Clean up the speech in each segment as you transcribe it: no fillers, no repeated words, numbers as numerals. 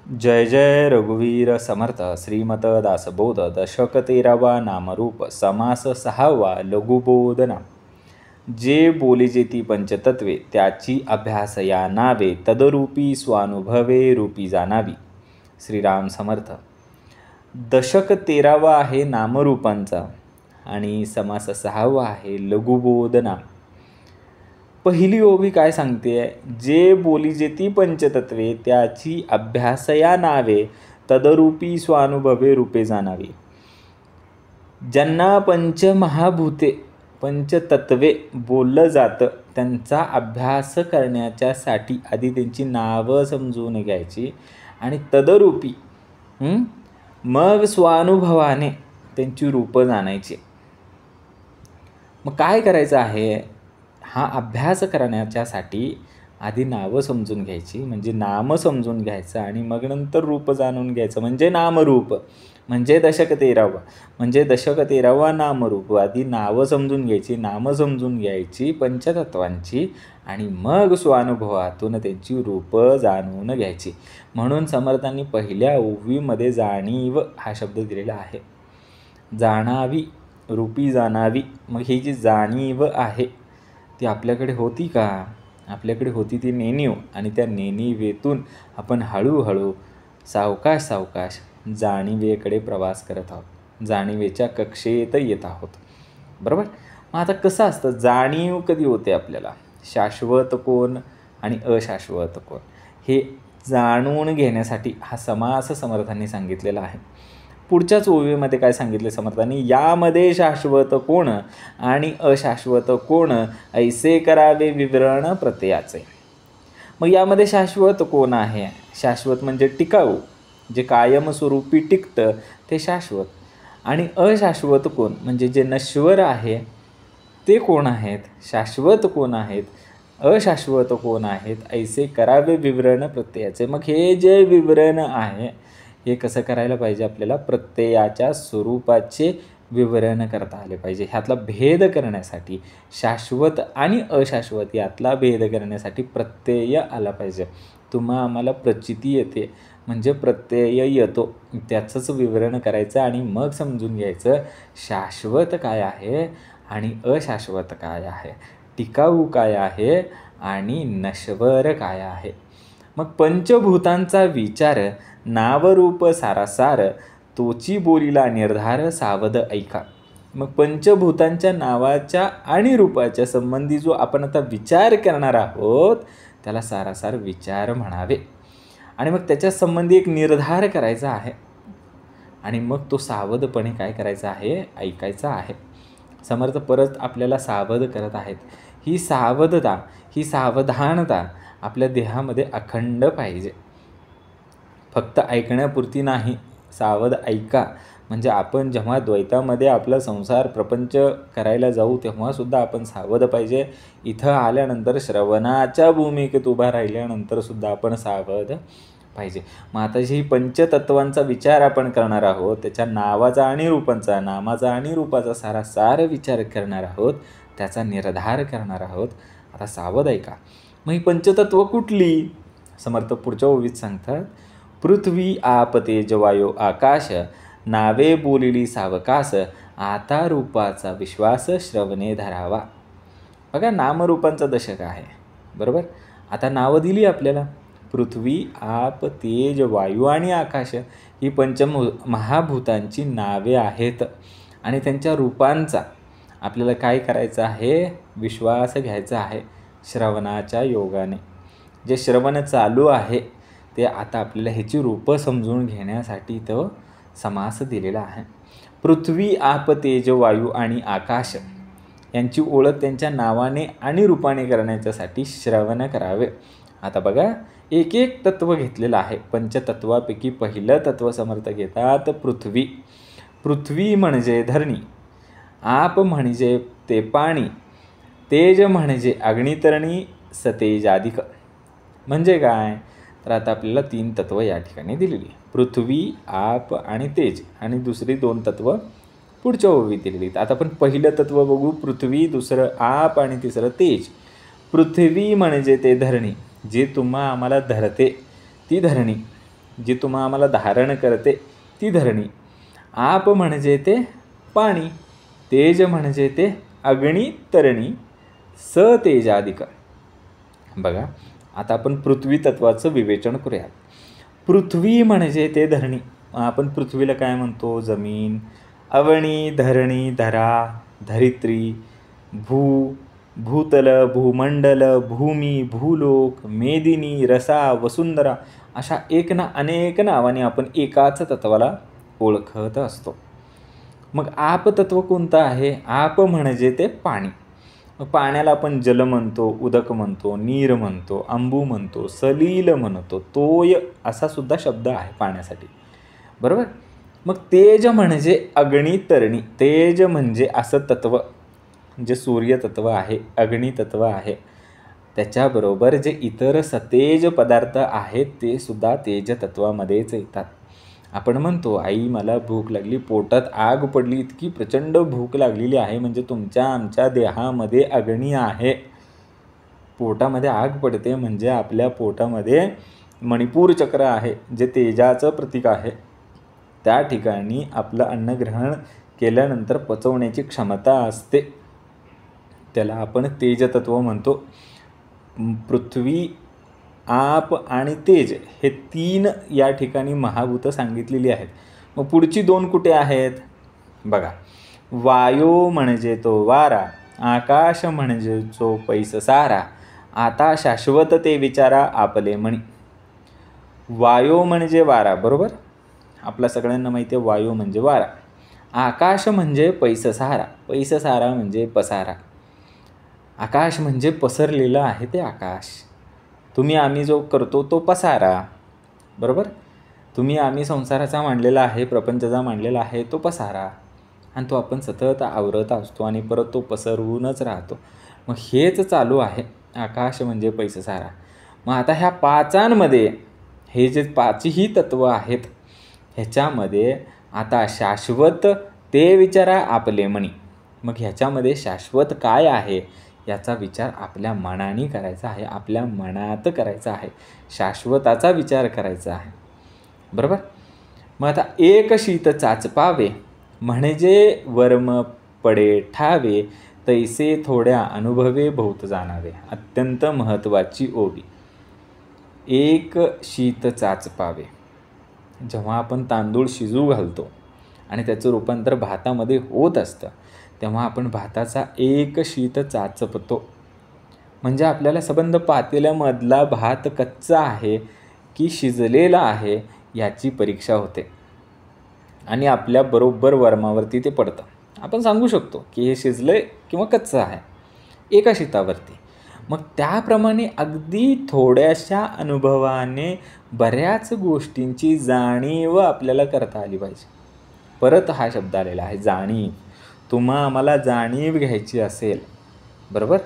जय जय रघुवीर समर्थ श्रीमत दासबोध दशक 13वा नामरूप समास 6वा लघुबोधना. जे बोली जेती पंचतत्वे त्याची अभ्यास या नावे तदरूपी स्वानुभवे रूपी जाणावी. श्रीराम समर्थ. दशक 13वा आहे नामरूपांचा आणि समास 6वा आहे लघुबोधना. पहिली ओवी काय सांगते? जे बोली जेती पंचतत्वे त्याची अभ्यासया नावे तदरूपी स्वानुभवे रूपे जाणावी. ज्यांना पंचमहाभूते पंचतत्वे बोललं जातं त्यांचा अभ्यास करण्याच्यासाठी आधी त्यांची नावं समजून घ्यायची आणि तदरूपी मग स्वानुभवाने त्यांची रूपं जाणायची. मग काय करायचं आहे? हा अभ्यास करण्याच्यासाठी आधी नावं समजून घ्यायची, म्हणजे नाम समजून घ्यायचं आणि मग नंतर रूप जाणून घ्यायचं, म्हणजे नामरूप, म्हणजे दशक 13वा, म्हणजे दशक 13वा नामरूप. आधी नावं समजून घ्यायची, नामं समजून घ्यायची पंचतत्वांची आणि मग स्वानुभवातून त्यांची रूपं जाणून घ्यायची. म्हणून समर्थांनी पहिल्या ओवीमध्ये जाणीव हा शब्द दिलेला आहे. जाणावी, रूपी जाणावी. मग ही जी जाणीव आहे ती आपल्याकडे होती का? आपल्याकडे होती ती नेणीव, आणि त्या नेणीवेतून आपण हळूहळू सावकाश सावकाश जाणीवेकडे प्रवास करत आहोत, जाणीवेच्या कक्षेत येत आहोत. बरोबर. मग आता कसं असतं? जाणीव कधी होते आपल्याला? शाश्वत कोण आणि अशाश्वत कोण हे जाणून घेण्यासाठी हा समास समर्थांनी सांगितलेला आहे. पुढच्याच ओवीमध्ये काय सांगितले समर्थांनी? यामध्ये शाश्वत कोण आणि अशाश्वत कोण ऐसे करावे विवरण प्रत्ययाचे. मग यामध्ये शाश्वत कोण आहे? शाश्वत म्हणजे टिकाऊ, जे कायमस्वरूपी टिकतं ते शाश्वत. आणि अशाश्वत कोण म्हणजे जे नश्वर आहे ते कोण आहेत? शाश्वत कोण आहेत? अशाश्वत कोण आहेत? ऐसे करावे विवरण प्रत्ययाचे. मग हे जे विवरण आहे हे कसं करायला पाहिजे? आपल्याला प्रत्ययाच्या स्वरूपाचे विवरण करता आले पाहिजे. ह्यातला भेद करण्यासाठी, शाश्वत आणि अशाश्वत यातला भेद करण्यासाठी प्रत्यय आला पाहिजे. तुम्हा आम्हाला प्रचिती येते म्हणजे प्रत्यय येतो, त्याचंच विवरण करायचं आणि मग समजून घ्यायचं शाश्वत काय आहे आणि अशाश्वत काय आहे, टिकाऊ काय आहे आणि नश्वर काय आहे. मग पंचभूतांचा विचार नावरूप सारासार तोची बोलीला निर्धार सावध ऐका. मग पंचभूतांच्या नावाच्या आणि रूपाच्या संबंधी जो आपण आता विचार करणार आहोत त्याला सारासार विचार म्हणावे. आणि मग त्याच्या संबंधी एक निर्धार करायचा आहे आणि मग तो सावधपणे काय करायचा आहे? ऐकायचा आहे. समर्थ परत आपल्याला सावध करत आहेत. ही सावधता, ही सावधानता आपल्या देहामध्ये अखंड पाहिजे. फक्त ऐकण्यापुरती नाही. सावध ऐका म्हणजे आपण जेव्हा द्वैतामध्ये आपला संसार प्रपंच करायला जाऊ तेव्हासुद्धा आपण सावध पाहिजे. इथं आल्यानंतर श्रवणाच्या भूमिकेत उभा राहिल्यानंतरसुद्धा आपण सावध पाहिजे. मग आता ही पंचतत्वांचा विचार आपण करणार आहोत, त्याच्या नावाचा आणि रूपांचा, नामाचा आणि रूपाचा सारासार विचार करणार आहोत, त्याचा निर्धार करणार आहोत. आता सावध ऐका. मग ही पंचतत्व कुठली? समर्थ पुढच्या ओवीत सांगतात, पृथ्वी आप तेज वायू आकाश नावे बोलिली सावकास आता रूपाचा विश्वास श्रवणे धरावा. बघा, नामरूपांचा दशक आहे. बरोबर. आता नावं दिली आपल्याला. पृथ्वी, आप, तेज, वायू आणि आकाश ही महाभूतांची नावे आहेत आणि त्यांच्या रूपांचा आपल्याला काय करायचं आहे? विश्वास घ्यायचा आहे श्रवणाच्या योगाने. जे श्रवण चालू आहे ते आता आपल्याला ह्याची रूपं समजून घेण्यासाठी तो समास दिलेला आहे. पृथ्वी, आप, तेज, वायू आणि आकाश यांची ओळख त्यांच्या नावाने आणि रूपाने करण्याच्यासाठी श्रवण करावे. आता बघा, एक एक तत्व घेतलेलं आहे. पंचतत्वापैकी पहिलं तत्व समर्थ घेतात पृथ्वी. पृथ्वी म्हणजे धरणी, आप म्हणजे ते पाणी, तेज म्हणजे अग्नितरणी सतेजाधिक. म्हणजे काय? तर आता आपल्याला 3 तत्व या ठिकाणी दिलेली. पृथ्वी, आप आणि तेज, आणि दुसरी 2 तत्व पुढच्या ओवीत दिलेली. आता आपण पहिलं तत्व बघू. पृथ्वी, दुसरं आप आणि तिसरं तेज. पृथ्वी म्हणजे ते धरणी, जे तुम्हा आम्हाला धरते ती धरणी. जी तुम्हा आम्हाला धारण करते ती धरणी. आप म्हणजे ते पाणी, तेज म्हणजे ते अग्नी तरणी, सतेजादिक. बघा आता आपण पृथ्वी तत्वाचं विवेचन करूया. पृथ्वी म्हणजे ते धरणी. आपण पृथ्वीला काय म्हणतो? जमीन. अवनी, धरणी, धरा, धरित्री, भू, भूतल, भूमंडल, भूमी, भूलोक, मेदिनी, रसा, वसुंधरा अशा एक ना अनेक नावाने आपण एकाच तत्वाला ओळखत असतो. मग आप तत्व कोणतं आहे? आप म्हणजे ते पाणी. पाण्याला आपण जल म्हणतो, उदक म्हणतो, नीर म्हणतो, अंबू म्हणतो, सलील म्हणतो, तोय असा सुद्धा शब्द आहे पाण्यासाठी, बरोबर. मग तेज म्हणजे अग्नी तरणी. तेज म्हणजे असं तत्व जे सूर्य तत्व आहे, अग्नी तत्व आहे, त्याच्याबरोबर जे इतर सतेज पदार्थ आहेत ते सुद्धा तेज तत्वामध्येच येतात. आपण म्हणतो आई मला भूक लागली, पोटात आग पडली, इतकी प्रचंड भूक लागलेली आहे, म्हणजे तुमच्या आमच्या देहामध्ये अग्नी आहे. पोटामध्ये आग पडते म्हणजे आपल्या पोटामध्ये मणिपूर चक्र आहे जे तेजाचं प्रतीक आहे. त्या ठिकाणी आपलं अन्न ग्रहण केल्यानंतर पचवण्याची क्षमता असते, त्याला आपण तेजतत्व म्हणतो. पृथ्वी, आप आणि तेज हे 3 या ठिकाणी महाभूत सांगितलेली आहेत. मग पुढची 2 कुठे आहेत? बघा, वायू म्हणजे तो वारा, आकाश म्हणजे जो पैस सारा, आता शाश्वत ते विचारा आपले मणी. वायू म्हणजे वारा, बरोबर. आपल्या सगळ्यांना माहिती आहे वायू म्हणजे वारा. आकाश म्हणजे पैस सारा, पैस सारा म्हणजे पसारा. आकाश म्हणजे पसरलेलं आहे ते आकाश. तुम्ही आम्ही जो करतो तो पसारा, बरोबर. तुम्ही आम्ही संसाराचा मांडलेला आहे, प्रपंचाचा मांडलेला आहे तो पसारा, आणि तो आपण सतत आवरत असतो आणि परत तो पसरवूनच राहतो. मग हेच चालू आहे. आकाश म्हणजे पैस सारा. मग आता ह्या 5 हे जे 5ही तत्व आहेत ह्याच्यामध्ये आता शाश्वत ते विचारा आपले मनी. मग ह्याच्यामध्ये शाश्वत काय आहे याचा विचार आपल्या मनाने करायचा आहे, आपल्या मनात करायचा आहे, शाश्वताचा विचार करायचा आहे, बरोबर. मग आता एक शीत चाचपावे म्हणजे वर्म पडे ठावे, तैसे थोड्या अनुभवे बहुत जाणावे. अत्यंत महत्त्वाची ओवी. एक शीत चाचपावे. जेव्हा आपण तांदूळ शिजू घालतो आणि त्याचं रूपांतर भातामध्ये होत असतं तेव्हा आपण भाताचा एक शीत चाचपतो. म्हणजे आपल्याला संबंध पातेल्यामधला भात कच्चा आहे की शिजलेला आहे याची परीक्षा होते आणि आपल्या बरोबर वर्मावरती ते पडतं. आपण सांगू शकतो की हे शिजलं आहे किंवा कच्चं आहे एका शीतावरती. मग त्याप्रमाणे अगदी थोड्याशा अनुभवाने बऱ्याच गोष्टींची जाणीव आपल्याला करता आली पाहिजे. परत हा शब्द आलेला आहे जाणीव. तुम्हा आम्हाला जाणीव घ्यायची असेल, बरोबर,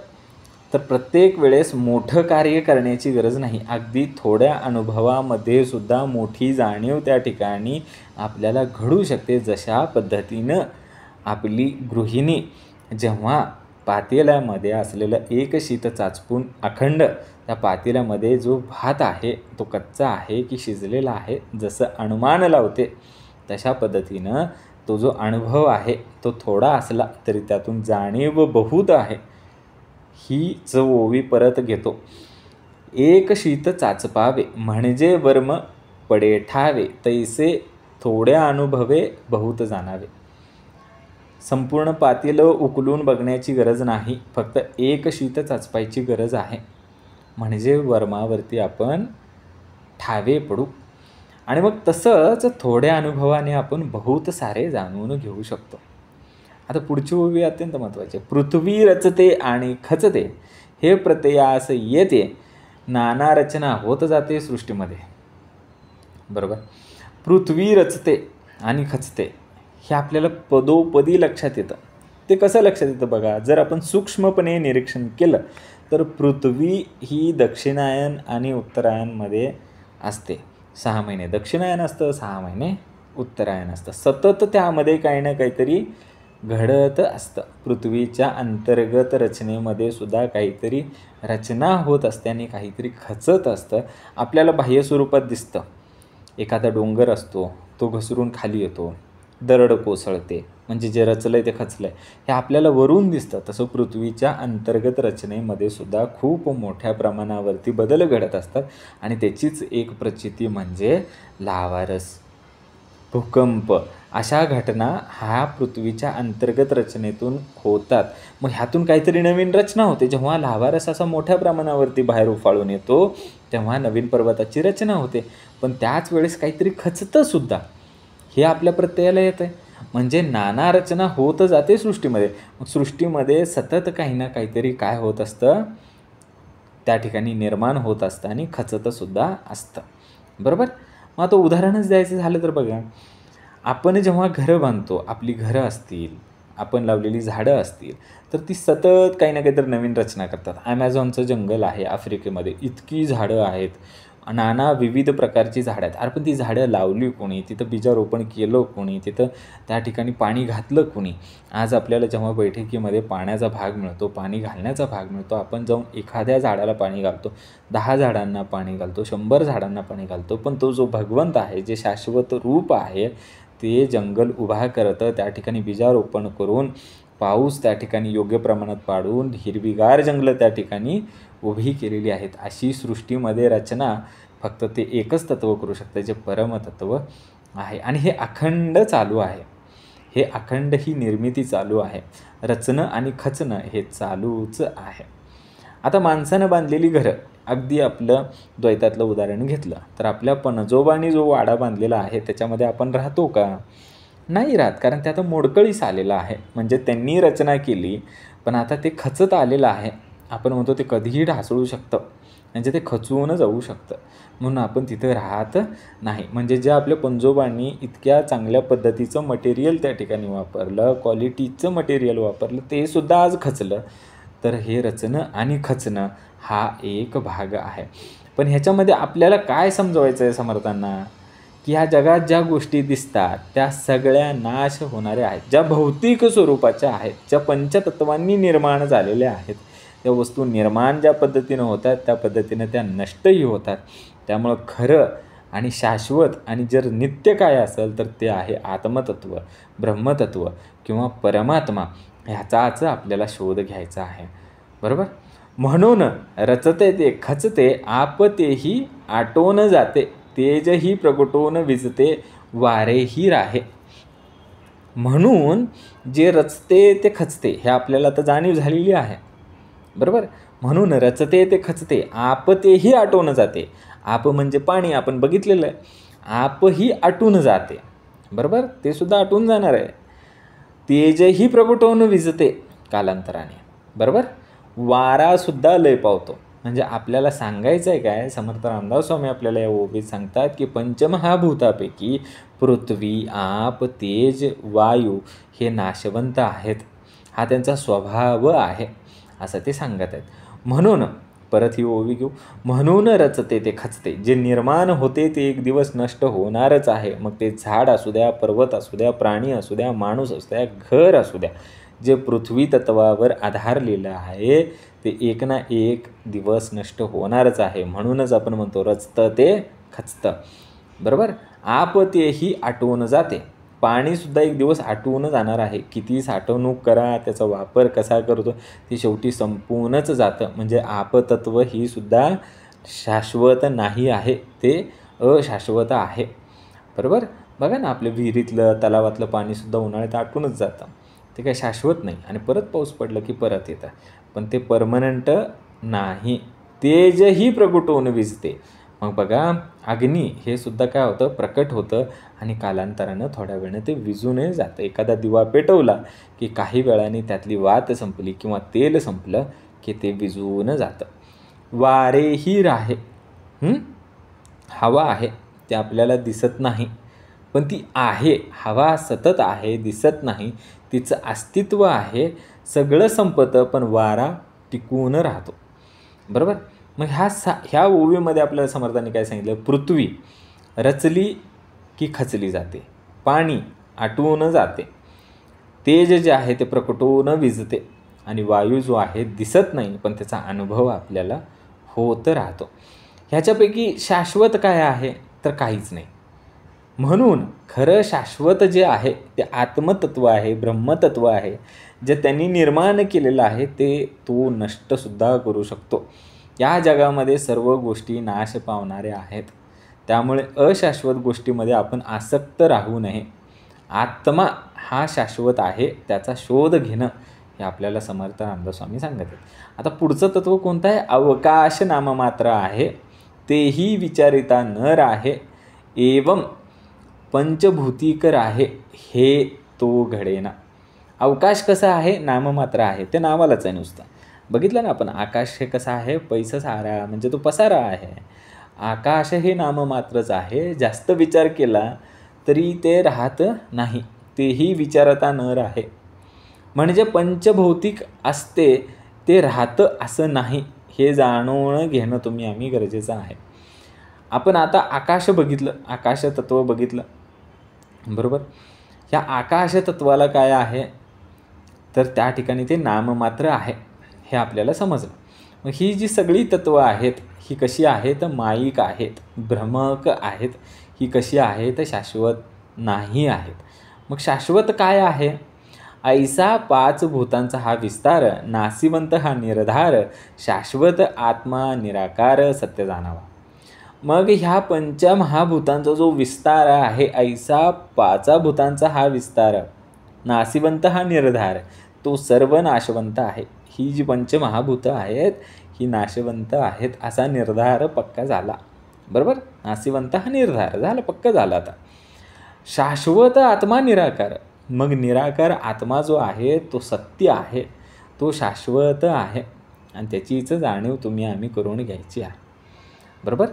तर प्रत्येक वेळेस मोठं कार्य करण्याची गरज नाही. अगदी थोड्या अनुभवामध्ये सुद्धा मोठी जाणीव त्या ठिकाणी आपल्याला घडू शकते. जशा पद्धतीनं आपली गृहिणी जेव्हा पातेल्यामध्ये असलेलं एक शीत चाचपून अखंड त्या पातेल्यामध्ये जो भात आहे तो कच्चा आहे की शिजलेला आहे जसं अनुमान लावते, तशा पद्धतीनं तो जो अनुभव आहे तो थोडा असला तरी त्यातून जाणीव बहुत आहे ही ओवी परत घेतो. एक शीत चाचपावे म्हणजे वर्म पडे ठावे, तैसे थोड्या अनुभवे बहुत जाणावे. संपूर्ण पातेलं उकलून बघण्याची गरज नाही, फक्त एक शीत चाचपायची गरज आहे. म्हणजे वर्मावरती आपण ठावे पडू आणि मग तसंच थोड्या अनुभवाने आपण बहुत सारे जाणून घेऊ शकतो. आता पुढची ओवी अत्यंत महत्त्वाची आहे. पृथ्वी रचते आणि खचते, हे प्रत्ययास येते, नाना रचना होत जाते सृष्टीमध्ये, बरोबर. पृथ्वी रचते आणि खचते हे आपल्याला पदोपदी लक्षात येतं. ते कसं लक्षात येतं बघा, जर आपण सूक्ष्मपणे निरीक्षण केलं तर पृथ्वी ही दक्षिणायन आणि उत्तरायणमध्ये असते. 6 महिने दक्षिणायन असतं, 6 महिने उत्तरायण असतं. सतत त्यामध्ये काही ना काहीतरी घडत असतं. पृथ्वीच्या अंतर्गत रचनेमध्ये सुद्धा काहीतरी रचना होत असते आणि काहीतरी खचत असतं. आपल्याला बाह्य स्वरूपात दिसतं एखादा डोंगर असतो, तो घसरून खाली येतो, दरड कोसळते, म्हणजे जे रचलं आहे ते खचलं आहे, हे आपल्याला वरून दिसतं. तसं पृथ्वीच्या अंतर्गत रचनेमध्ये सुद्धा खूप मोठ्या प्रमाणावरती बदल घडत असतात आणि त्याचीच एक प्रचिती म्हणजे लावारस, भूकंप, अशा घटना ह्या पृथ्वीच्या अंतर्गत रचनेतून होतात. मग ह्यातून काहीतरी नवीन रचना होते. जेव्हा लावारस असा मोठ्या प्रमाणावरती बाहेर उफाळून येतो तेव्हा नवीन पर्वताची रचना होते. पण त्याच वेळेस काहीतरी खचतं सुद्धा, हे आपल्या प्रत्ययाला येतं आहे. म्हणजे नाना रचना होत जाते सृष्टीमध्ये. मग सृष्टीमध्ये सतत काही ना काहीतरी काय होत असतं, त्या ठिकाणी निर्माण होत असतं आणि खचतंसुद्धा असतं. बरोबर. मग आता उदाहरणच द्यायचं झालं तर बघा, आपण जेव्हा घरं बांधतो, आपली घरं असतील, आपण लावलेली झाडं असतील, तर ती सतत काही ना काहीतरी नवीन रचना करतात. ॲमेझॉनचं जंगल आहे आफ्रिकेमध्ये, इतकी झाडं आहेत, नाना विविध प्रकारची झाडं आहेत. अरे पण ती झाडं लावली कोणी, तिथं बीजारोपण केलं कोणी, तिथं त्या ठिकाणी पाणी घातलं कोणी. आज आपल्याला जेव्हा बैठकीमध्ये पाण्याचा भाग मिळतो, पाणी घालण्याचा भाग मिळतो, आपण जाऊन एखाद्या झाडाला पाणी घालतो, 10 झाडांना पाणी घालतो, 100 झाडांना पाणी घालतो. पण तो जो भगवंत आहे, जे शाश्वत रूप आहे, ते जंगल उभा करतं, त्या ठिकाणी बीजारोपण करून पाऊस त्या ठिकाणी योग्य प्रमाणात पाडून हिरवीगार जंगलं त्या ठिकाणी उभी केलेली आहेत. अशी सृष्टीमध्ये रचना फक्त ते एकच तत्त्व करू शकतं, जे परमतत्त्व आहे. आणि हे अखंड चालू आहे, हे अखंड ही निर्मिती चालू आहे. रचणं आणि खचणं हे चालूच आहे. आता माणसानं बांधलेली घरं, अगदी आपलं द्वैतातलं उदाहरण घेतलं तर आपल्या पणजोबांनी जो वाडा बांधलेला आहे त्याच्यामध्ये आपण राहतो का? नाही राहत, कारण ते आता मोडकळीस आलेलं आहे. म्हणजे त्यांनी रचना केली पण आता ते खचत आलेलं आहे. आपण म्हणतो ते कधीही ढासळू शकतं, म्हणजे ते खचवून जाऊ शकतं, म्हणून आपण तिथं राहत नाही. म्हणजे जे आपल्या पणजोबांनी इतक्या चांगल्या पद्धतीचं मटेरियल त्या ठिकाणी वापरलं, क्वालिटीचं मटेरियल वापरलं, ते सुद्धा आज खचलं. तर हे रचणं आणि खचणं हा एक भाग आहे. पण ह्याच्यामध्ये आपल्याला काय समजवायचं आहे समर्थांना, की ह्या जगात ज्या गोष्टी दिसतात त्या सगळ्या नाश होणाऱ्या आहेत, ज्या भौतिक स्वरूपाच्या आहेत, ज्या पंचतत्वांनी निर्माण झालेल्या आहेत. त्या वस्तू निर्माण ज्या पद्धतीनं होतात त्या पद्धतीनं त्या नष्टही होतात. त्यामुळं खरं आणि शाश्वत आणि जर नित्य काय असेल तर ते आहे आत्मतत्व, ब्रह्मतत्व किंवा परमात्मा. ह्याचाच आपल्याला शोध घ्यायचा आहे. बरोबर. म्हणून रचते ते खचते, आपतेही आटोन जाते, तेजही प्रगटोन विजते, वारेही राहे. म्हणून जे रचते ते खचते हे आपल्याला तर जाणीव झालेली आहे. बरोबर. म्हणून रचते ते खचते, आपतेही आटोन जाते. आप म्हणजे पाणी, आपण बघितलेलं आहे. आपही आटून जाते. बरोबर. ते सुद्धा आटून जाणार आहे. तेजही प्रगटोन विजते कालांतराने. बरोबर. वारासुद्धा लय पावतो. म्हणजे आपल्याला सांगायचं आहे काय, समर्थ रामदास स्वामी आपल्याला या ओवीत सांगतात की पंचमहाभूतापैकी पृथ्वी, आप, तेज, वायू हे नाशवंत आहेत. हा त्यांचा स्वभाव आहे असं ते सांगत आहेत. म्हणून परत ही ओवी घेऊ. म्हणून रचते ते खचते, जे निर्माण होते ते एक दिवस नष्ट होणारच आहे. मग ते झाड असू द्या, पर्वत असू द्या, प्राणी असू द्या, माणूस असू द्या, घर असू द्या, जे पृथ्वी तत्वावर आधारलेलं आहे ते एक ना एक दिवस नष्ट होणारच आहे. म्हणूनच आपण म्हणतो रचतं ते खचतं. बरोबर. आप तेही आटवून जाते. पाणीसुद्धा एक दिवस आटवून जाणार आहे. किती साठवणूक करा, त्याचा वापर कसा करतो, ते शेवटी संपूनच जातं. म्हणजे आपतत्व ही सुद्धा शाश्वत नाही आहे, ते अशाश्वत आहे. बरोबर. बघा ना, आपल्या विहिरीतलं तलावातलं पाणीसुद्धा उन्हाळ्यात आटूनच जातं, ते काही शाश्वत नाही. आणि परत पाऊस पडलं की परत येतं, पण ते परमनंट नाही. तेजही प्रगटवून विजते. मग बघा, अग्नी हे सुद्धा काय होतं, प्रकट होतं आणि कालांतरानं थोड्या वेळानं ते विजूनही जातं. एखादा दिवा पेटवला की काही वेळाने त्यातली वात संपली किंवा तेल संपलं की ते विजून जातं. वारेही राहे. हवा आहे, ते आपल्याला दिसत नाही पण ती आहे. हवा सतत आहे, दिसत नाही, तिचं अस्तित्व आहे. सगळं संपतं पण वारा टिकून राहतो. बरोबर. मग ह्या ओवीमध्ये आपल्याला समर्थांनी काय सांगितलं, पृथ्वी रचली की खचली जाते, पाणी आटवून जाते, तेज जे आहे ते प्रकटवून विजते आणि वायू जो आहे दिसत नाही पण त्याचा अनुभव आपल्याला होत राहतो. ह्याच्यापैकी शाश्वत काय आहे तर काहीच नाही. म्हणून खरं शाश्वत जे आहे ते आत्मतत्व आहे, ब्रह्मतत्व आहे, जे त्यांनी निर्माण केलेलं आहे ते तो नष्टसुद्धा करू शकतो. या जगामध्ये सर्व गोष्टी नाश पावणाऱ्या आहेत. त्यामुळे अशाश्वत गोष्टीमध्ये आपण आसक्त राहू नये. आत्मा हा शाश्वत आहे, त्याचा शोध घेणं हे आपल्याला समर्थ रामदास स्वामी सांगत आहेत. आता पुढचं तत्व कोणतं आहे? अवकाश नाममात्र आहे, तेही विचारिता नर आहे, एवं पंचभूतिकर आहे, हे तो घडेना. अवकाश कसा आहे? नाममात्र आहे, ते नावालाच आहे नुसतं. बघितलं ना आपण, आकाश हे कसं आहे? पैसा सारा म्हणजे तो पसारा आहे. आकाश हे नाममात्रच आहे, जास्त विचार केला तरी ते राहत नाही, तेही विचारता नर आहे. म्हणजे पंचभौतिक असते ते राहतं असं नाही, हे जाणून घेणं तुम्ही आम्ही गरजेचं आहे. आपण आता आकाश बघितलं, आकाश तत्व बघितलं, बरोबर. ह्या आकाश तत्वाला काय आहे तर त्या ठिकाणी ते नाममात्र आहे, हे आपल्याला समजलं. मग ही जी सगळी तत्त्वं आहेत ही कशी आहेत? मायिक आहेत, भ्रमक आहेत. ही कशी आहेत? शाश्वत नाही आहेत. मग शाश्वत काय आहे? ऐसा पाच भूतांचा हा विस्तार, नासिवंत हा निर्धार, शाश्वत आत्मा निराकार सत्य जाणावा. मग ह्या पंचमहाभूतांचा जो विस्तार आहे, ऐसा पाचा भूतांचा हा विस्तार, नासिवंत हा निर्धार, तो सर्व नाशवंत आहे. ही जी पंचमहाभूतं आहेत ही नाशवंत आहेत असा निर्धार पक्का झाला, बरोबर. नासिवंत हा निर्धार झाला, पक्का झाला. आता शाश्वत आत्मा निराकार, मग निराकार आत्मा जो आहे तो सत्य आहे, तो शाश्वत आहे आणि त्याचीच जाणीव तुम्ही आम्ही करून घ्यायची आहे, बरोबर.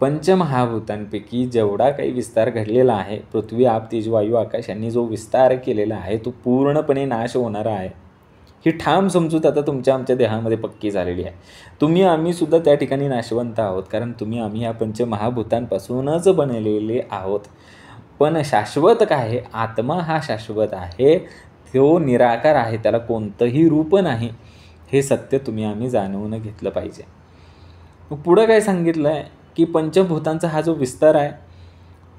पंचमहाभूतांपैकी जेवढा काही विस्तार घडलेला आहे, पृथ्वी आप तेज वायू आकाश यांनी जो विस्तार केलेला आहे तो पूर्णपणे नाश होणारा आहे. ही ठाम समजूत आता तुमच्या आमच्या देहामध्ये पक्की झालेली आहे. तुम्ही आम्ही सुद्धा त्या ठिकाणी नाशवंत आहोत, कारण तुम्ही आम्ही या पंचमहाभूतांपासूनच बनलेले आहोत. पण शाश्वत काय आहे? आत्मा हा शाश्वत आहे, तो निराकार आहे, त्याला कोणतंही रूप नाही. हे सत्य तुम्ही आम्ही जाणवून घेतलं पाहिजे. मग पुढं काय सांगितलं आहे की पंचभूतांचा हा जो विस्तार आहे,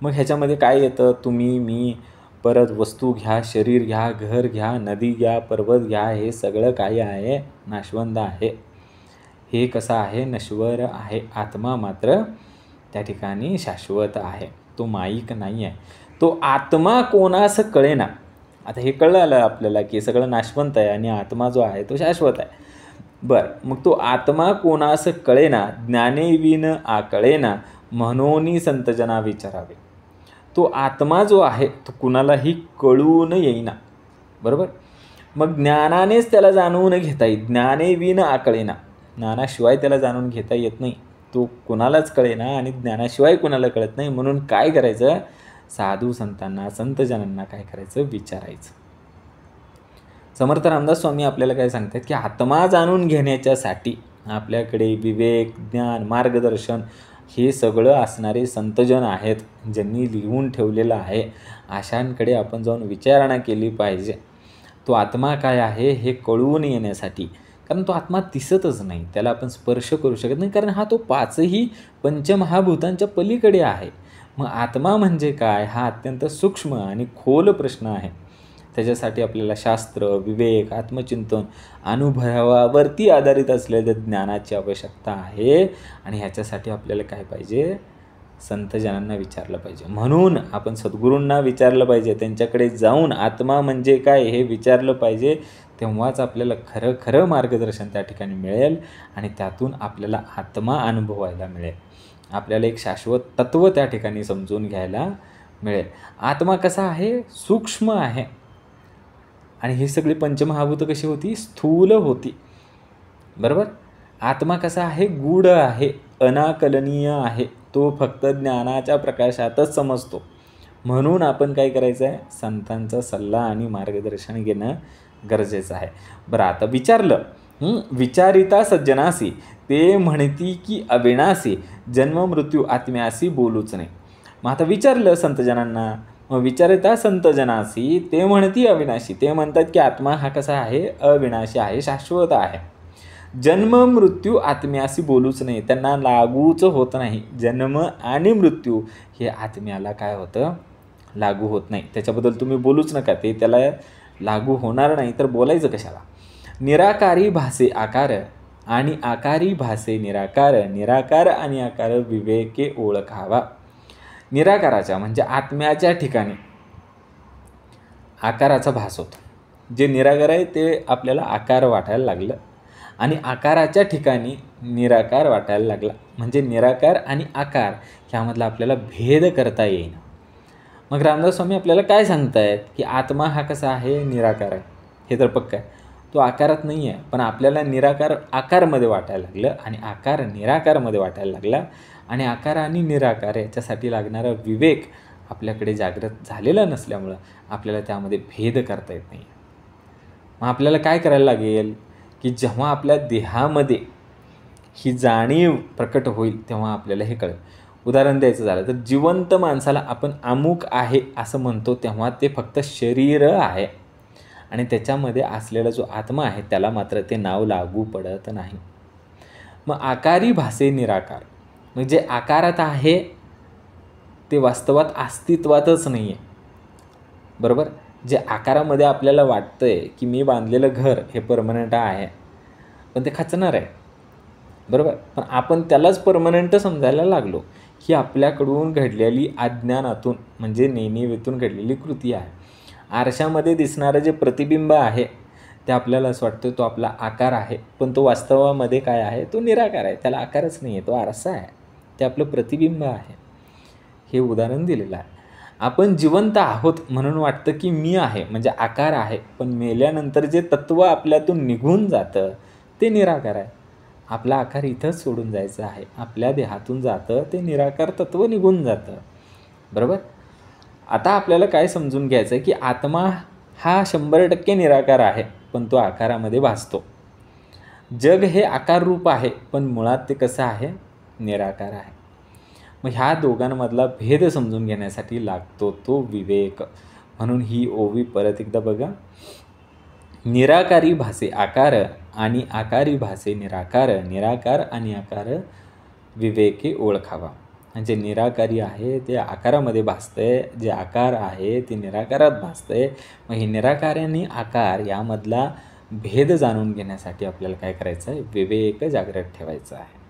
मग ह्याच्यामध्ये काय येतं? तुम्ही मी, परत वस्तू घ्या, शरीर घ्या, घर घ्या, नदी घ्या, पर्वत घ्या, हे सगळं काय आहे? नाशवंत आहे. हे कसं आहे? नश्वर आहे. आत्मा मात्र त्या ठिकाणी शाश्वत आहे, तो माईक नाही आहे. तो आत्मा कोणास कळेना. आता हे कळलं आपल्याला की सगळं नाशवंत आहे आणि आत्मा जो आहे तो शाश्वत आहे. बरं, मग तो आत्मा कोणास कळेना, ज्ञानेविन आकळेना, म्हणून संतजना विचारावे. तो आत्मा जो आहे तो कुणालाही कळून येईना, बरोबर. मग ज्ञानानेच त्याला जाणून घेता येईल. ज्ञानेविन आकळेना, ज्ञानाशिवाय त्याला जाणून घेता येत नाही. तो कुणालाच कळेना आणि ज्ञानाशिवाय कुणाला कळत नाही. म्हणून काय करायचं? साधू संतांना, संतजनांना काय करायचं? विचारायचं. समर्थ रामदास स्वामी आपल्याला काय सांगतात की आत्मा जाणून घेण्याच्यासाठी आपल्याकडे विवेक, ज्ञान, मार्गदर्शन हे सगळं असणारे संतजन आहेत, ज्यांनी लिहून ठेवलेलं आहे. अशांकडे आपण जाऊन विचारणा केली पाहिजे. तो आत्मा काय आहे हे कळून येण्यासाठी, कारण तो आत्मा दिसतच नाही, त्याला आपण स्पर्श करू शकत नाही, कारण हा तो पाचही पंचमहाभूतांच्या पलीकडे आहे. मग आत्मा म्हणजे काय? हा अत्यंत सूक्ष्म आणि खोल प्रश्न आहे. त्याच्यासाठी आपल्याला शास्त्र, विवेक, आत्मचिंतन, अनुभवावरती आधारित असलेल्या ज्ञानाची आवश्यकता आहे. आणि ह्याच्यासाठी आपल्याला काय पाहिजे? संतजनांना विचारलं पाहिजे. म्हणून आपण सद्गुरूंना विचारलं पाहिजे, त्यांच्याकडे जाऊन आत्मा म्हणजे काय हे विचारलं पाहिजे. तेव्हाच आपल्याला खरं खरं मार्गदर्शन त्या ठिकाणी मिळेल आणि त्यातून आपल्याला आत्मा अनुभवायला मिळेल. आपल्याला एक शाश्वत तत्व त्या ठिकाणी समजून घ्यायला मिळेल. आत्मा कसा आहे? सूक्ष्म आहे. आणि ही सगळी पंचमहाभूतं कशी होती? स्थूल होती, बरोबर. आत्मा कसा आहे? गूढ आहे, अनाकलनीय आहे, तो फक्त ज्ञानाच्या प्रकाशातच समजतो. म्हणून आपण काय करायचं आहे? संतांचा सल्ला आणि मार्गदर्शन घेणं गरजेचं आहे. बरं, आता विचारलं, विचारिता सज्जनासी, ते म्हणती की अविनाशी, जन्म मृत्यू आत्म्यासी बोलूच नाही. मग आता विचारलं संतजनांना, मग विचारिता संतजनासी, ते म्हणती अविनाशी, ते म्हणतात की आत्मा हा कसा आहे? अविनाशी आहे, शाश्वत आहे. जन्म मृत्यू आत्म्याशी बोलूच नाही, त्यांना लागूच होत नाही. जन्म आणि मृत्यू हे आत्म्याला काय होतं, लागू होत नाही. त्याच्याबद्दल तुम्ही बोलूच नका, ते त्याला लागू होणार नाही, तर बोलायचं कशाला. निराकारी भासे आकार आणि आकारी भासे निराकार, निराकार आणि आकार विवेके ओळखावा. निराकाराच्या म्हणजे आत्म्याच्या ठिकाणी आकाराचा भास होतो. जे निराकार आहे ते आपल्याला आकार वाटायला लागलं आणि आकाराच्या ठिकाणी निराकार वाटायला लागला. म्हणजे निराकार आणि आकार ह्यामधला आपल्याला भेद करता येईल. मग रामदास स्वामी आपल्याला काय सांगतायत की आत्मा हा कसा आहे, निराकार आहे. हे तर पक्का आहे, तो आकारात नाही आहे. पण आपल्याला निराकार आकारमध्ये वाटायला लागलं आणि आकार निराकारमध्ये वाटायला लागला आणि आकार आणि निराकार याच्यासाठी लागणारा विवेक आपल्याकडे जागृत झालेला नसल्यामुळं आपल्याला त्यामध्ये भेद करता येत नाही. मग आपल्याला काय करायला लागेल की जेव्हा आपल्या देहामध्ये ही जाणीव प्रकट होईल तेव्हा आपल्याला हे कळेल. उदाहरण द्यायचं झालं तर जिवंत माणसाला आपण अमुक आहे असं म्हणतो तेव्हा ते फक्त शरीर आहे आणि त्याच्यामध्ये असलेला जो आत्मा आहे त्याला मात्र ते नाव लागू पडत नाही. मग आकारी भासे निराकार म्हणजे आकारात आहे ते वास्तवात अस्तित्वातच नाही आहे. बरोबर. जे आकारामध्ये आपल्याला वाटतं आहे की मी बांधलेलं घर हे परमनंट आहे, पण ते खचणार आहे. बरोबर. पण आपण त्यालाच परमनंट समजायला लागलो. ही आपल्याकडून घडलेली अज्ञानातून म्हणजे नेणिवेतून घडलेली कृती आहे. आरशामध्ये दिसणारं जे प्रतिबिंब आहे ते आपल्याला असं वाटतं तो आपला आकार आहे, पण तो वास्तवामध्ये काय आहे, तो निराकार आहे. त्याला आकारच नाही आहे, तो आरसा आहे, ते आपलं प्रतिबिंब आहे. हे उदाहरण दिलेलं आहे. आपण जिवंत आहोत म्हणून वाटतं की मी आहे म्हणजे आकार आहे, पण मेल्यानंतर जे तत्त्व आपल्यातून निघून जातं ते निराकार आहे. आपला आकार इथंच सोडून जायचं आहे. आपल्या देहातून जातं ते निराकार तत्त्व निघून जातं. बरोबर. आता आपल्याला काय समजून घ्यायचं आहे की आत्मा हा 100% निराकार आहे, पण तो आकारामध्ये भासतो. जग हे आकाररूप आहे, पण मुळात ते कसं आहे, निराकार आहे. मग ह्या दोघांमधला भेद समजून घेण्यासाठी लागतो तो विवेक. म्हणून ही ओवी परत एकदा बघा. निराकारी भासे आकार आणि आकारी भासे निराकार, निराकार आणि आकार विवेके ओळखावा. म्हणजे निराकारी आहे ते आकारामध्ये भासतंय, जे आकार आहे ते निराकारात भासतंय. मग हे निराकार आणि आकार यामधला भेद जाणून घेण्यासाठी आपल्याला काय करायचं आहे, विवेक जागृत ठेवायचा आहे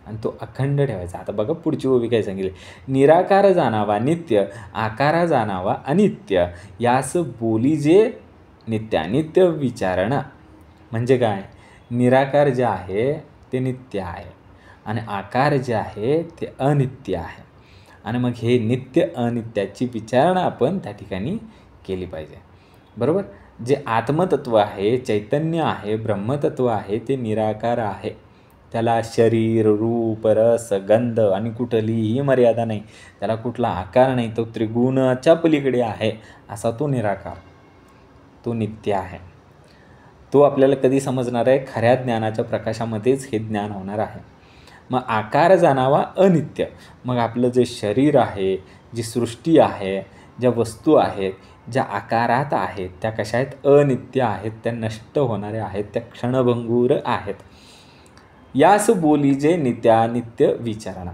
आणि तो अखंड ठेवायचा. आता बघा पुढची ओवी काय सांगितली. निराकार जाणावा नित्य, आकारा जाणावा अनित्य, यास बोली जे नित्य. नित्य विचारणा म्हणजे काय, निराकार जे आहे ते नित्य आहे आणि आकार जे आहे ते अनित्य आहे. आणि मग हे नित्य अनित्याची विचारणा आपण त्या ठिकाणी केली पाहिजे. बरोबर. जे आत्मतत्व आहे, चैतन्य आहे, ब्रह्मतत्व आहे ते निराकार आहे. त्याला शरीर, रूप, रस, गंध आणि कुठलीही मर्यादा नाही. त्याला कुठला आकार नाही. तो त्रिगुणाच्या पलीकडे आहे असा तो निराकार, तो नित्य आहे. तो आपल्याला कधी समजणार आहे, खऱ्या ज्ञानाच्या प्रकाशामध्येच हे ज्ञान होणार आहे. मग आकार जाणावा अनित्य. मग आपलं जे शरीर आहे, जी सृष्टी आहे, ज्या वस्तू आहेत, ज्या आकारात आहेत त्या कशा आहेत, अनित्य आहेत, त्या नष्ट होणाऱ्या आहेत, त्या क्षणभंगूर आहेत. यास बोली जे नित्यानित्य विचारणा.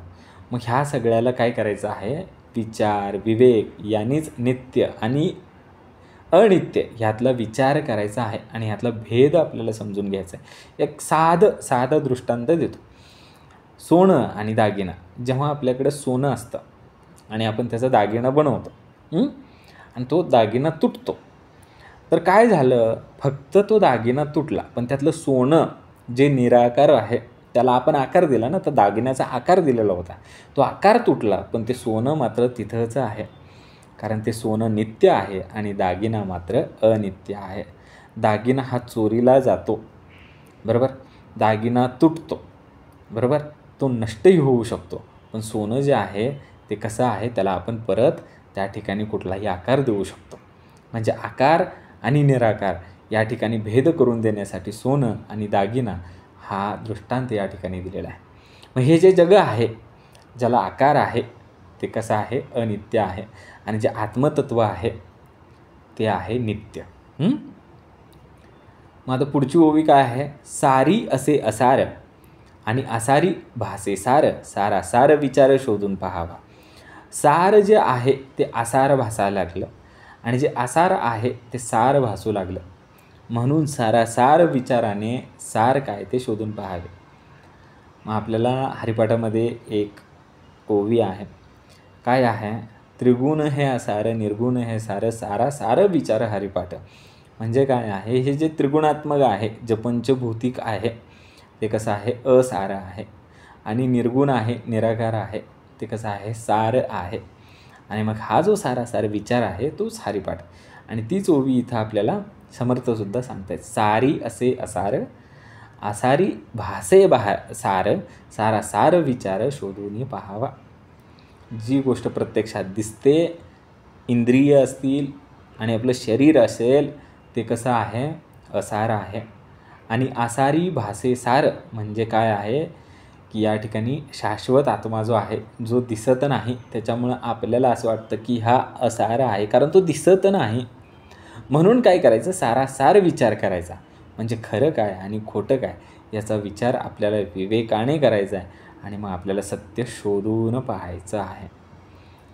मग ह्या सगळ्याला काय करायचं आहे, विचार, विवेक यांनीच नित्य आणि अनित्य ह्यातला विचार करायचा आहे आणि ह्यातला भेद आपल्याला समजून घ्यायचा आहे. एक साधं दृष्टांत देतो. सोनं आणि दागिना. जेव्हा आपल्याकडे सोनं असतं आणि आपण त्याचा दागिना बनवतो आणि तो दागिना तुटतो, तर काय झालं, फक्त तो दागिना तुटला पण त्यातलं सोनं जे निराकार आहे त्याला आपण आकार दिला ना, तर दागिन्याचा आकार दिलेला होता, तो आकार तुटला पण ते सोनं मात्र तिथंच आहे. कारण ते सोनं नित्य आहे आणि दागिना मात्र अनित्य आहे. दागिना हा चोरीला जातो. बरोबर. दागिना तुटतो. बरोबर. तो नष्टही होऊ शकतो. पण सोनं जे आहे ते कसं आहे, त्याला आपण परत त्या ठिकाणी कुठलाही आकार देऊ शकतो. म्हणजे आकार आणि निराकार या ठिकाणी भेद करून देण्यासाठी सोनं आणि दागिना हा दृष्टांत या ठिकाणी दिलेला आहे. मग हे जे जग आहे, ज्याला आकार आहे ते कसं आहे, अनित्य आहे आणि जे आत्मतत्व आहे ते आहे नित्य. मग आता पुढची ओवी काय आहे, सारी असे असार आणि असारी भासे सार, सारा सार विचार शोधून पाहावा. सार जे आहे ते आसार भासायला लागलं आणि जे आसार आहे ते सार भासू लागलं. म्हणून सारासार विचाराने सार काय ते शोधून पाहावे. मग आपल्याला हरिपाठामध्ये एक ओवी आहे, काय आहे, त्रिगुण हे असार निर्गुण हे सार, सारा सार विचार हरिपाठ. म्हणजे काय आहे, हे जे त्रिगुणात्मक आहे, जे पंचभौतिक आहे ते कसं आहे, असार आहे. आणि निर्गुण आहे, निराकार आहे, ते कसं आहे, सार आहे. आणि मग हा जो सारासार विचार आहे तोच हरिपाठ. आणि तीच ओवी इथं आपल्याला समर्थसुद्धा सांगतायत. सारी असे असार, आसारी भासे सार, सारा सार विचार शोधून पाहावा. जी गोष्ट प्रत्यक्षात दिसते, इंद्रिय असतील आणि आपलं शरीर असेल, ते कसं आहे, असार आहे. आणि आसारी भासे सार म्हणजे काय आहे की या ठिकाणी शाश्वत आत्मा जो आहे, जो दिसत नाही, त्याच्यामुळं आपल्याला असं वाटतं की हा असार आहे, कारण तो दिसत नाही. म्हणून काय करायचं, सारासार विचार करायचा. म्हणजे खरं काय आणि खोटं काय याचा विचार आपल्याला विवेकाने करायचा आहे. आणि मग आपल्याला सत्य शोधून पाहायचं आहे.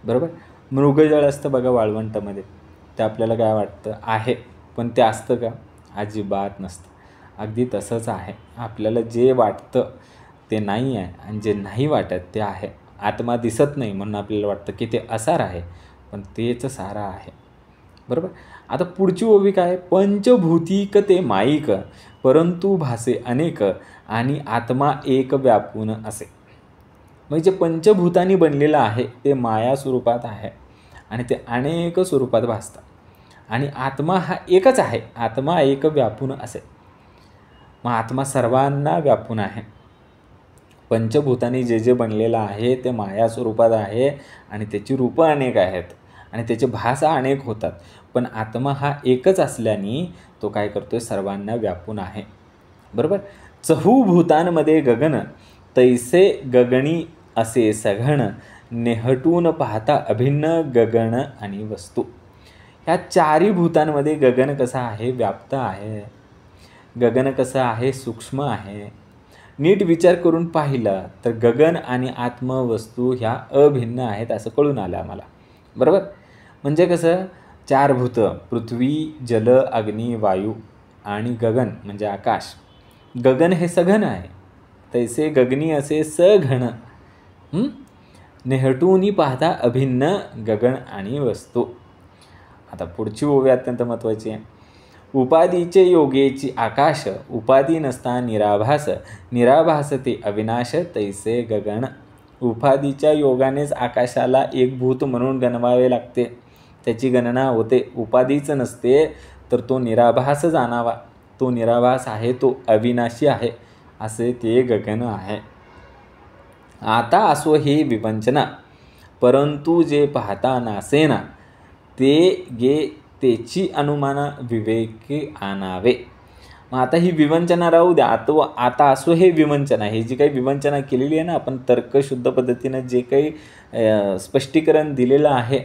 बरोबर. मृगजळ असतं बघा वाळवंटामध्ये, ते आपल्याला काय वाटतं आहे, पण ते असतं का, अजिबात नसतं. अगदी तसंच आहे, आपल्याला जे वाटतं ते नाही आहे आणि जे नाही वाटत ते आहे. आत्मा दिसत नाही म्हणून आपल्याला वाटतं की ते असार आहे, पण तेच सारा आहे. बरोबर. आता पुढची ओवी काय, पंचभूतिक ते माईक परंतु भासे अनेक आणि आत्मा एक व्यापून असे. म्हणजे पंचभूतांनी बनलेलं आहे ते माया स्वरूपात आहे आणि ते अनेक स्वरूपात भासतं. आणि आत्मा हा एकच आहे, आत्मा एक व्यापून असे. मग आत्मा सर्वांना व्यापून आहे. पंचभूतांनी जे जे बनलेलं आहे ते माया स्वरूपात आहे आणि त्याची रूपं अनेक आहेत आणि त्याचे भासा अनेक होतात. पण आत्मा हा एकच असल्याने तो काय करतोय, सर्वांना व्यापून आहे. बरोबर. चहूभूतांमध्ये गगन तैसे गगणी असे सघन, नेहटून पाहता अभिन्न गगन आणि वस्तू. ह्या चारी भूतांमध्ये गगन कसं आहे, व्याप्त आहे. गगन कसं आहे, सूक्ष्म आहे. नीट विचार करून पाहिलं तर गगन आणि आत्मवस्तू ह्या अभिन्न आहेत असं कळून आलं आम्हाला. बरोबर. म्हणजे कसं, चार भूत, पृथ्वी, जल, अग्नी, वायू आणि गगन म्हणजे आकाश. गगन हे सघन आहे, तैसे गगनी असे सघन. नेहटून पाहता अभिन्न गगन आणि वस्तू. आता पुढची ओवी अत्यंत महत्त्वाची आहे. उपाधीचे योगेची आकाश, उपाधी नसता निराभास, निराभास ते अविनाश तैसे गगन. उपाधीच्या योगानेच आकाशाला एक भूत म्हणून गणवावे लागते, त्याची गणना होते. उपाधीच नसते तर तो निराभास जाणावा. तो निराभास आहे, तो अविनाशी आहे, असे ते गगन आहे. आता असो हे विवंचना, परंतु जे पाहता नासेना, ते गे त्याची अनुमाना विवेकी आणावे. मग आता ही विवंचना राहू द्या. आता असो हे विवंचना, हे जी काही विवंचना केलेली आहे ना आपण, तर्कशुद्ध पद्धतीनं जे काही स्पष्टीकरण दिलेलं आहे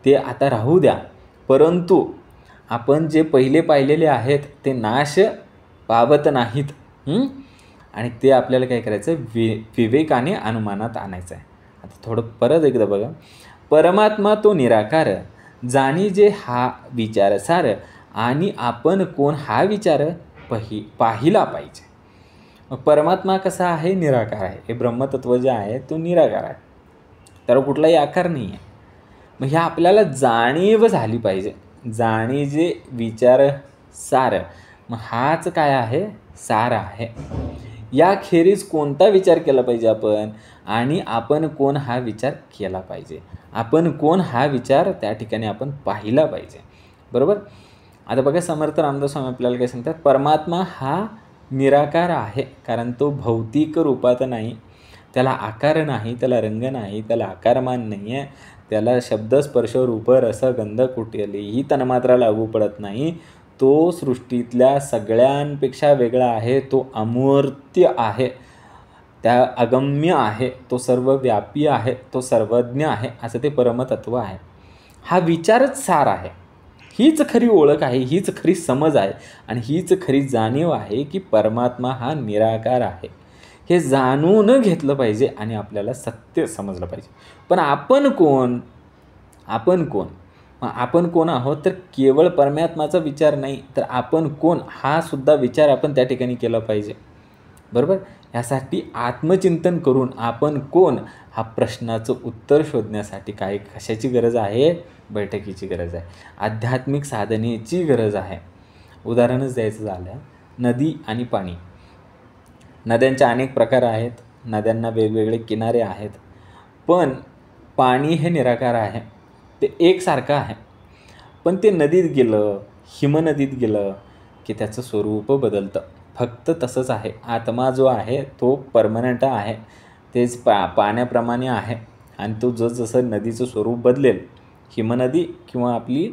ते आता राहू द्या. परंतु आपण जे पहिले पाहिलेले आहेत ते नाश पावत नाहीत. आणि ते आपल्याला काय करायचं, विवेकाने अनुमानात आणायचं आहे. आता थोडं परत एकदा बघा. परमात्मा तो निराकार, जाणी जे हा विचार सार, आणि आपण कोण हा विचार पाहिला पाहिजे. मग परमात्मा कसा आहे, निराकार आहे. हे ब्रह्मतत्व जे आहे तो निराकार आहे, त्याला कुठलाही आकार नाही आहे. मग ह्या आपल्याला जाणीव झाली पाहिजे. जाणीजे विचार सार, मग हाच काय आहे, सार आहे. याखेरीज कोणता विचार केला पाहिजे आपण, आणि आपण कोण हा विचार केला पाहिजे. आपण कोण हा विचार त्या ठिकाणी आपण पाहिला पाहिजे. बरोबर. आता बघा समर्थ रामदास स्वामी आपल्याला काय सांगतात, परमात्मा हा निराकार आहे, कारण तो भौतिक रूपात नाही, त्याला आकार नाही, त्याला रंग नाही, त्याला आकारमान नाही आहे, त्याला शब्द स्पर्श रूप रस गंध कुठलेही तन्मात्रा लागू पडत नाही. तो सृष्टीतल्या सगळ्यांपेक्षा वेगळा आहे, तो अमूर्त्य आहे, त्या अगम्य आहे, तो सर्वव्यापी आहे, तो सर्वज्ञ आहे, असं ते परमतत्व आहे. हा विचारच सार आहे. हीच खरी ओळख आहे, हीच खरी समज आहे आणि हीच खरी जाणीव आहे की परमात्मा हा निराकार आहे. हे जाणून घेतलं पाहिजे आणि आपल्याला सत्य समजलं पाहिजे. पण आपण कोण? आपण कोण? मग आपण कोण आहोत? तर केवळ परमात्माचा विचार नाही, तर आपण कोण हा सुद्धा विचार आपण त्या ठिकाणी केला पाहिजे. बरोबर? यासाठी आत्मचिंतन करून आपण कोण हा प्रश्नाचं उत्तर शोधण्यासाठी कशाची गरज आहे? बैठकीची गरज आहे. आध्यात्मिक साधनेची गरज आहे. उदाहरणच द्यायचं झालं, नदी आणि पाणी. नद्यांचे अनेक प्रकार आहेत, नद्यांना वेगवेगळे किनारे आहेत, पण पाणी हे निराकार आहे. ते एकसारखं आहे. पण ते नदीत गेलं, हिमनदीत गेलं की त्याचं स्वरूप बदलतं. फक्त तसंच आहे. आत्मा जो आहे तो परमनंट आहे. तेच पाण्याप्रमाणे आहे आणि तो जसं नदीचं स्वरूप बदलेल, हिमनदी किंवा आपली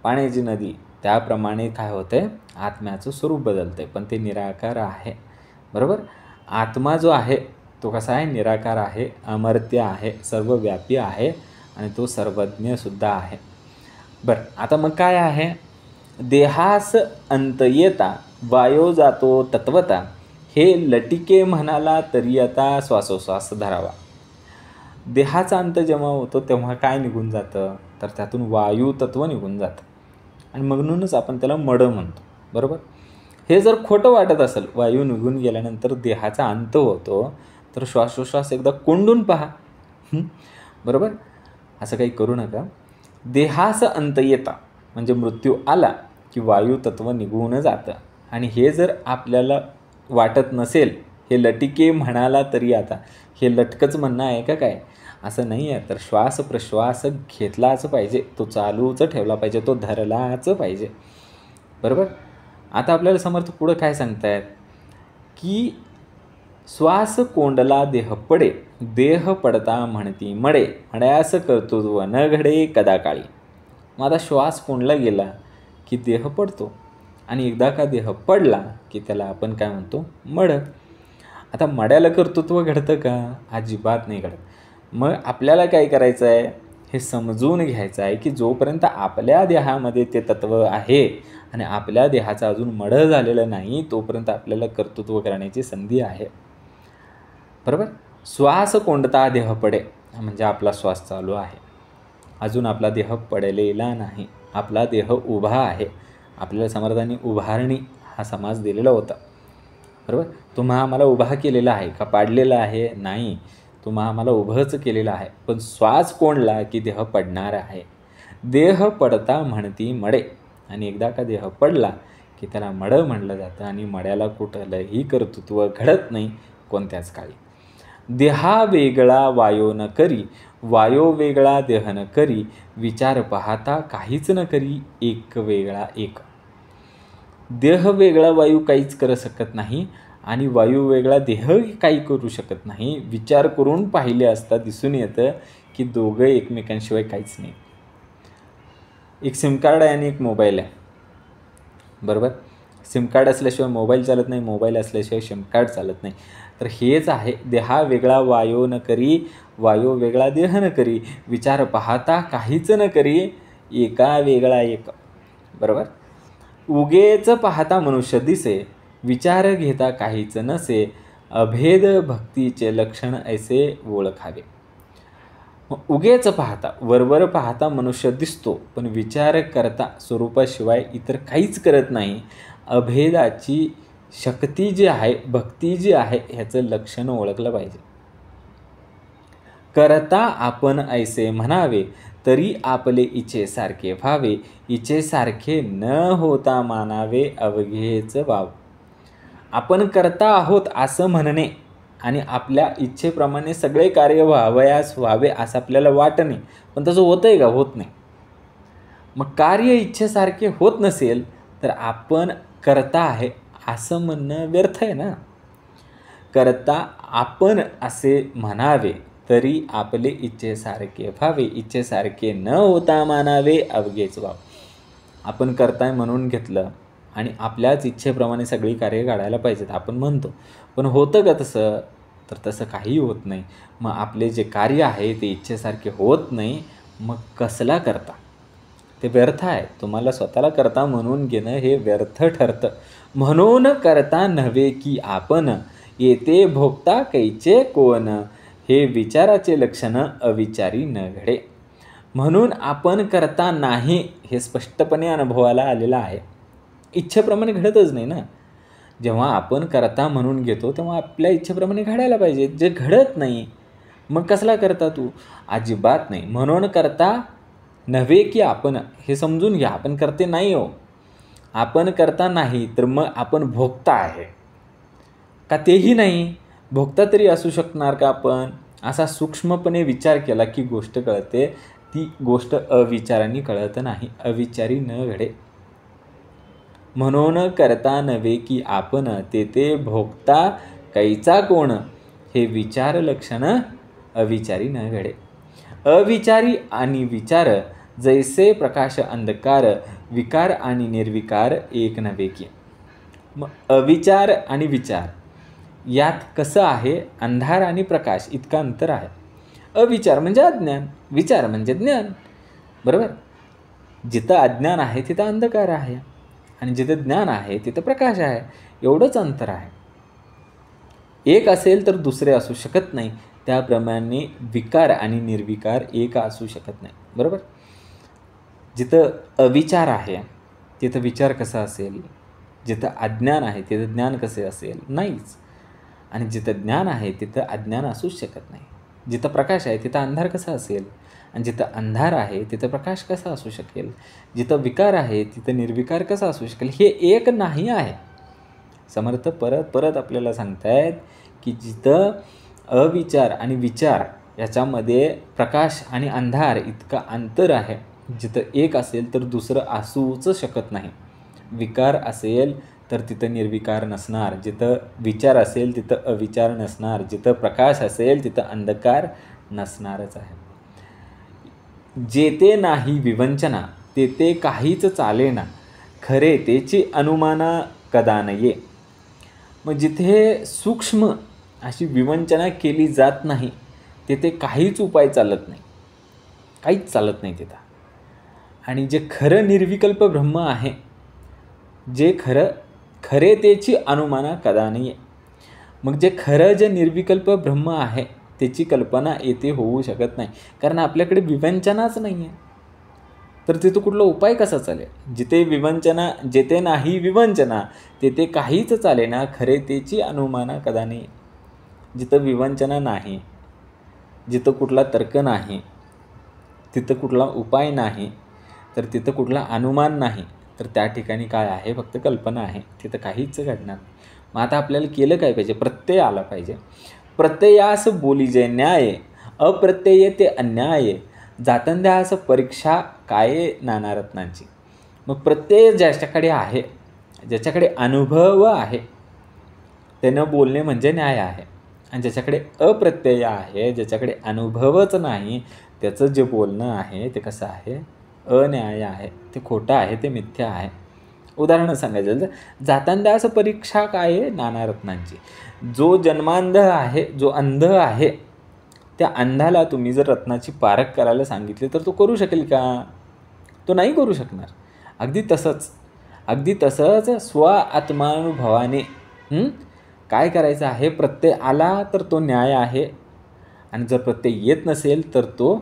पाण्याची नदी, त्याप्रमाणे काय होतं, आत्म्याचं स्वरूप बदलतं. पण ते निराकार आहे. बरोबर? आत्मा जो आहे तो कसा आहे? निराकार आहे, अमर्त्य आहे, सर्वव्यापी आहे आणि तो सर्वज्ञसुद्धा आहे. बरं, आता मग काय आहे? देहास अंत येता वायो जातो तत्वता, हे लटिके म्हणाला तरी आता श्वासोश्वास धरावा. देहाचा अंत जेव्हा होतो तेव्हा काय निघून जातं? तर त्यातून वायू तत्व निघून जातं आणि म्हणूनच आपण त्याला मड म्हणतो. बरोबर? हे जर खोटं वाटत असेल, वायू निघून गेल्यानंतर देहाचा अंत होतो, तर श्वासोश्वास एकदा कोंडून पहा. बरोबर? असं काही करू नका. देहास अंत येता म्हणजे मृत्यू आला की वायू तत्व निघून जातं. आणि हे जर आपल्याला वाटत नसेल, हे लटिके म्हणाला तरी आता, हे लटकच म्हणणं आहे का काय? असं नाही आहे. तर श्वास प्रश्वास घेतलाच पाहिजे, तो चालूच ठेवला पाहिजे, तो धरलाच पाहिजे. बरोबर? आता आपल्याला समर्थ पुढं काय सांगतायत की श्वास कोंडला देह पडे, देह पडता म्हणती मडे, मड्यास कर्तृत्व न घडे कदा काळी. मग आता श्वास कोंडला गेला की देह पडतो आणि एकदा का देह पडला की त्याला आपण काय म्हणतो? मड. आता मड्याला कर्तृत्व घडतं का? अजिबात नाही घडत. मग आपल्याला काय करायचं आहे? हे समजून घ्यायचं आहे की जोपर्यंत आपल्या देहामध्ये ते तत्व आहे आणि आपल्या देहाचा अजून मड झालेलं नाही, तोपर्यंत आपल्याला कर्तृत्व करण्याची संधी आहे. बरोबर? श्वास कोंडता देह पडे म्हणजे आपला श्वास चालू आहे, अजून आपला देह पडलेला नाही, आपला देह उभा आहे. आपल्याला समर्थांनी उभारणी हा समाज दिलेला होता. बरोबर? तुम्हा आम्हाला उभा केलेला आहे का पाडलेला आहे? नाही, तुम्हा आम्हाला उभंच केलेलं आहे. पण श्वास कोंडला की देह पडणार आहे. देह पडता म्हणती मडे आणि एकदा का देह पडला की त्याला मड म्हणलं जातं आणि मड्याला कुठलंही कर्तृत्व घडत नाही कोणत्याच काळी. देहा वेगळा वायो न करी, वायो वेगळा देह न करी, विचार पाहता काहीच न करी, एक वेगळा एक. देह वेगळा वायू काहीच करू शकत नाही आणि वायू वेगळा देह काही करू शकत नाही. विचार करून पाहिले असता दिसून येतं की दोघं एकमेकांशिवाय काहीच नाही. एक सिम कार्ड आहे आणि एक मोबाईल आहे. बरोबर? सिम कार्ड असल्याशिवाय मोबाईल चालत नाही, मोबाईल असल्याशिवाय सिम कार्ड चालत नाही. तर हेच आहे, देहा वेगळा वायो न करी, वायो वेगळा देह न करी, विचार पाहता काहीच न करी, एका वेगळा एक. बरोबर? उगेच पाहता मनुष्य दिसे, विचार घेता काहीच नसे, अभेद भक्तीचे लक्षण ऐसे ओळखावे. उगेच पाहता, वरवर पाहता मनुष्य दिसतो, पण विचार करता स्वरूपाशिवाय इतर काहीच करत नाही. अभेदाची शक्ती जी आहे, भक्ती जी आहे, ह्याचं लक्षण ओळखलं पाहिजे. करता आपण ऐसे म्हणावे, तरी आपले इच्छेसारखे व्हावे, इच्छेसारखे न होता मानावे, अवघेच वाव. आपण करता आहोत असं म्हणणे आणि आपल्या इच्छेप्रमाणे सगळे कार्य व्हावयास व्हावे असं आपल्याला वाटणे, पण तसं होतं आहे का? होत नाही. मग कार्य इच्छेसारखे होत नसेल तर आपण करता आहे असं म्हणणं व्यर्थ आहे ना. करता आपण असे म्हणावे, तरी आपले इच्छेसारखे व्हावे, इच्छेसारखे न होता मानावे, अवघेच वाव. आपण करताय म्हणून घेतलं आणि आपल्याच इच्छेप्रमाणे सगळी कार्य काढायला पाहिजेत आपण म्हणतो, पण होतं का तसं? तर तसं काहीही होत नाही. मग आपले जे कार्य आहे ते इच्छेसारखे होत नाही, मग कसला करता? ते व्यर्थ आहे. तुम्हाला स्वतःला करता म्हणून घेणं हे व्यर्थ ठरतं. म्हणून करता नव्हे की आपण, येते भोगता कैचे कोण, हे विचाराचे लक्षण अविचारी न घडे. म्हणून आपण करता नाही हे स्पष्टपणे अनुभवाला आलेलं आहे. इच्छेप्रमाणे घडतच नाही ना. जेव्हा आपण करता म्हणून घेतो तेव्हा आपल्या इच्छेप्रमाणे घडायला पाहिजे. जे घडत नाही मग कसला करता तू? अजिबात नाही. म्हणून करता नव्हे की आपण, हे समजून घ्या. आपण करते नाही हो. आपण करता नाही तर मग आपण भोगता आहे का? तेही नाही. भोगता तरी असू शकणार का आपण? असा सूक्ष्मपणे विचार केला की गोष्ट कळते. ती गोष्ट अविचाराने कळत नाही. अविचारी न घडे. म्हणून करता नव्हे की आपण, तेथे भोगता कैचा कोण, हे विचार लक्षण अविचारी न घडे. अविचारी आणि विचार जैसे प्रकाश अंधकार, विकार आणि निर्विकार एक नव्हे की. मग अविचार आणि विचार यात कसं आहे? अंधार आणि प्रकाश इतका अंतर आहे. अविचार म्हणजे अज्ञान, विचार म्हणजे ज्ञान. बरोबर. जिथं अज्ञान आहे तिथं अंधकार आहे आणि जिथं ज्ञान आहे तिथं प्रकाश आहे. एवढंच अंतर आहे. एक असेल तर दुसरे असू शकत नाही. त्याप्रमाणे विकार आणि निर्विकार एक असू शकत नाही. बरोबर. जिथं अविचार आहे तिथं विचार कसा असेल? जिथं अज्ञान आहे तिथं ज्ञान कसे असेल? नाहीच. आणि जिथं ज्ञान आहे तिथं अज्ञान असूच शकत नाही. जिथं प्रकाश आहे तिथं अंधार कसा असेल? आणि जिथं अंधार आहे तिथं प्रकाश कसा असू शकेल? जिथं विकार आहे तिथं निर्विकार कसा असू शकेल? हे एक नाही आहे. समर्थ परत परत आपल्याला सांगतायत की जिथं अविचार आणि विचार याच्यामध्ये प्रकाश आणि अंधार इतका अंतर आहे, जिथं एक असेल तर दुसरं असूच शकत नाही. विकार असेल तर तिथं निर्विकार नसणार. जिथं विचार असेल तिथं अविचार नसणार. जिथं प्रकाश असेल तिथं अंधकार नसणारच आहे. जेते नाही विवंचना, तेथे काहीच चालेना, खरे तेची अनुमाना कदा नये. मग जिथे सूक्ष्म अशी विवंचना केली जात नाही तेथे काहीच उपाय चालत नाही. काहीच चालत नाही तिथं. आणि जे खरं निर्विकल्प ब्रह्म आहे, जे खरे तेची अनुमाना कदा नये. मग जे निर्विकल्प ब्रह्म आहे त्याची कल्पना येथे होऊ शकत नाही. कारण आपल्याकडे विवंचनाच नाही आहे. तर तिथं कुठला उपाय कसा चालेल? जेथे नाही विवंचना तेथे काहीच चालेना, खरे तेची अनुमाना कदा नये. जिथं विवंचना नाही, जिथं कुठला तर्क नाही, तिथं कुठला उपाय नाही, तर तिथं कुठला अनुमान नाही, तर त्या ठिकाणी काय आहे? फक्त कल्पना आहे. तिथं काहीच घडणार नाही. मग आता आपल्याला केलं काय पाहिजे? प्रत्यय आला पाहिजे. प्रत्ययास बोलीजे न्याय, अप्रत्यय ते अन्याय, जातंद्यास परीक्षा काय नाना रत्नांची. मग प्रत्यय ज्याच्याकडे आहे, ज्याच्याकडे अनुभव आहे, त्यानं बोलणे म्हणजे न्याय आहे. आणि ज्याच्याकडे अप्रत्यय आहे, ज्याच्याकडे अनुभवच नाही, त्याचं जे बोलणं आहे ते कसं आहे? अन्याय आहे. ते खोटं आहे, ते मिथ्या आहे. उदाहरण सांगायचं तर जातंद्यास परीक्षा काय आहे? नाना रत्नांची. जो जन्मांध आहे, जो अंध आहे, त्या अंधाला तुम्ही जर रत्नाची पारख करायला सांगितली तर तो करू शकेल का? तो नाही करू शकणार. अगदी तसंच स्व आत्मानुभवाने काय करायचं आहे? प्रत्यय आला तर तो न्याय आहे आणि जर प्रत्यय येत नसेल तर तो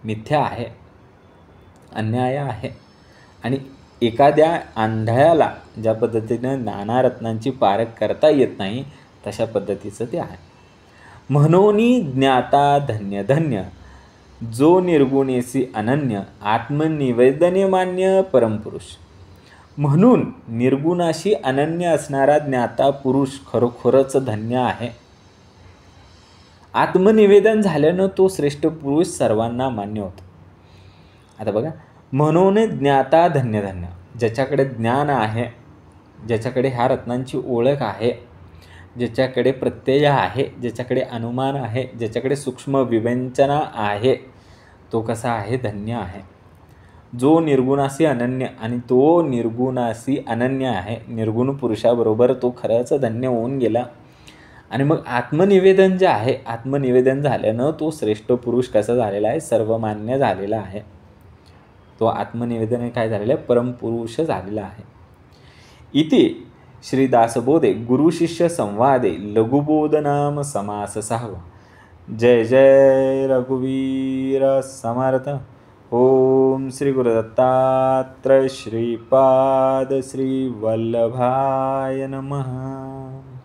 मिथ्या आहे, अन्याय आहे. आणि एखाद्या आंधळ्याला ज्या पद्धतीनं नाना रत्नांची पारख करता येत नाही तशा पद्धतीचं ते आहे. म्हणून ज्ञाता धन्य धन्य, जो निर्गुणेसी अनन्य, आत्मनिवेदने मान्य परमपुरुष. म्हणून निर्गुणाशी अनन्य असणारा ज्ञाता पुरुष खरोखरच धन्य आहे. आत्मनिवेदन झाल्यानं तो श्रेष्ठ पुरुष सर्वांना मान्य होतो. आता बघा, म्हणून ज्ञाता धन्य धन्य, ज्याच्याकडे ज्ञान आहे, ज्याच्याकडे ह्या रत्नांची ओळख आहे, ज्याच्याकडे प्रत्यय आहे, ज्याच्याकडे अनुमान आहे, ज्याच्याकडे सूक्ष्म विवेचना आहे, तो कसा आहे? धन्य आहे. जो निर्गुणाशी अनन्य, आणि तो निर्गुणाशी अनन्य आहे, निर्गुण पुरुषाबरोबर तो खरंच धन्य होऊन गेला. आणि मग आत्मनिवेदन जे आहे, आत्मनिवेदन झाल्यानं तो श्रेष्ठ पुरुष कसा झालेला आहे? सर्वमान्य झालेला आहे. तो आत्मनिवेदन काय झालेला आहे, परमपुरुष झालेला आहे. इति श्री दासबोधे गुरुशिष्य संवादे लघुबोध नाम समास 6वा. जय जय रघुवीर समर्थ. ओम श्री गुरुदत्तात्रय श्रीपाद श्री वल्लभाय नमः.